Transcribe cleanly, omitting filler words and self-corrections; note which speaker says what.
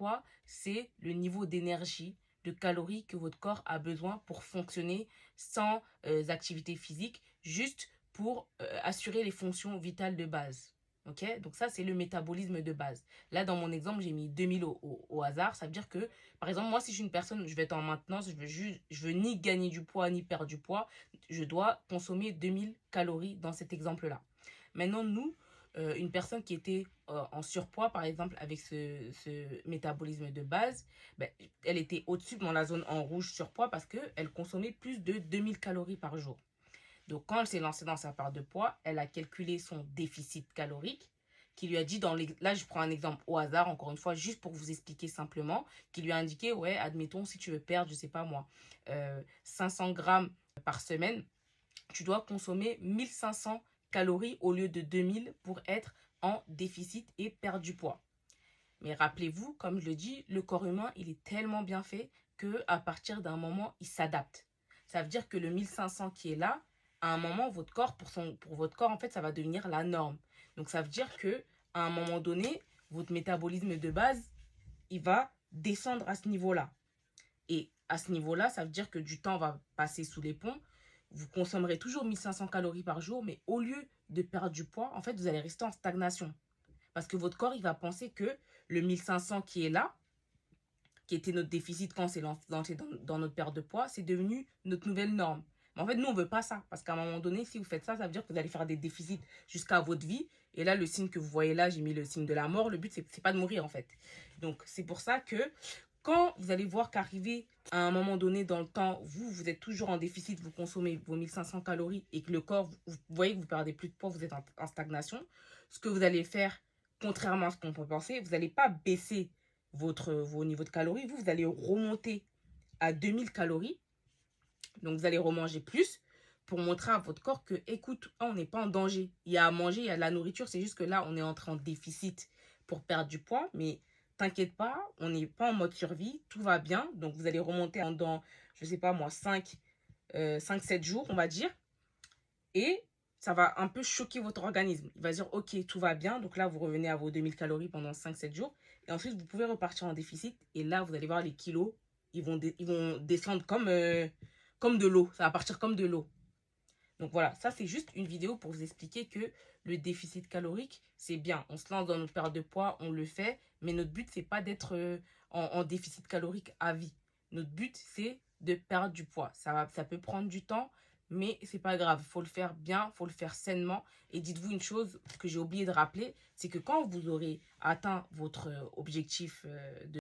Speaker 1: surpoids, c'est le niveau d'énergie, de calories que votre corps a besoin pour fonctionner sans activité physique, juste pour assurer les fonctions vitales de base. Ok, donc ça, c'est le métabolisme de base. Là, dans mon exemple, j'ai mis 2000 au hasard. Ça veut dire que, par exemple, moi, si je suis une personne, je vais être en maintenance, je veux ni gagner du poids, ni perdre du poids, je dois consommer 2000 calories dans cet exemple-là. Maintenant, nous, une personne qui était en surpoids, par exemple, avec ce métabolisme de base, ben, elle était au-dessus dans la zone en rouge surpoids parce qu'elle consommait plus de 2000 calories par jour. Donc, quand elle s'est lancée dans sa part de poids, elle a calculé son déficit calorique qui lui a dit, là je prends un exemple au hasard, encore une fois, juste pour vous expliquer simplement, qui lui a indiqué, ouais, admettons, si tu veux perdre, je sais pas moi, 500 grammes par semaine, tu dois consommer 1500 calories au lieu de 2000 pour être en déficit et perdre du poids. Mais rappelez-vous, comme je le dis, le corps humain, il est tellement bien fait qu'à partir d'un moment, il s'adapte. Ça veut dire que le 1500 qui est là, à un moment, votre corps, pour votre corps, en fait, ça va devenir la norme. Donc, ça veut dire que à un moment donné, votre métabolisme de base, il va descendre à ce niveau-là. Et à ce niveau-là, ça veut dire que du temps va passer sous les ponts. Vous consommerez toujours 1500 calories par jour, mais au lieu de perdre du poids, en fait, vous allez rester en stagnation. Parce que votre corps, il va penser que le 1500 qui est là, qui était notre déficit quand on s'est lancé dans notre perte de poids, c'est devenu notre nouvelle norme. Mais en fait, nous, on ne veut pas ça. Parce qu'à un moment donné, si vous faites ça, ça veut dire que vous allez faire des déficits jusqu'à votre vie. Et là, le signe que vous voyez là, j'ai mis le signe de la mort. Le but, c'est pas de mourir, en fait. Donc, c'est pour ça que quand vous allez voir qu'arriver à un moment donné dans le temps, vous êtes toujours en déficit, vous consommez vos 1500 calories et que le corps, vous voyez que vous perdez plus de poids, vous êtes en stagnation, ce que vous allez faire, contrairement à ce qu'on peut penser, vous n'allez pas baisser vos niveaux de calories, vous allez remonter à 2000 calories, donc vous allez remanger plus pour montrer à votre corps que, écoute, on n'est pas en danger, il y a à manger, il y a de la nourriture, c'est juste que là, on est entré en déficit pour perdre du poids, mais t'inquiète pas, on n'est pas en mode survie, tout va bien, donc vous allez remonter dans, je sais pas moi, 5-7 jours, on va dire, et ça va un peu choquer votre organisme. Il va dire, ok, tout va bien. Donc là, vous revenez à vos 2000 calories pendant 5-7 jours. Et ensuite, vous pouvez repartir en déficit. Et là, vous allez voir les kilos, ils vont descendre comme de l'eau. Ça va partir comme de l'eau. Donc voilà, ça c'est juste une vidéo pour vous expliquer que le déficit calorique, c'est bien. On se lance dans notre perte de poids, on le fait. Mais notre but, c'est pas d'être en déficit calorique à vie. Notre but, c'est de perdre du poids. Ça peut prendre du temps, mais c'est pas grave. Il faut le faire bien, il faut le faire sainement. Et dites-vous une chose que j'ai oublié de rappeler, c'est que quand vous aurez atteint votre objectif de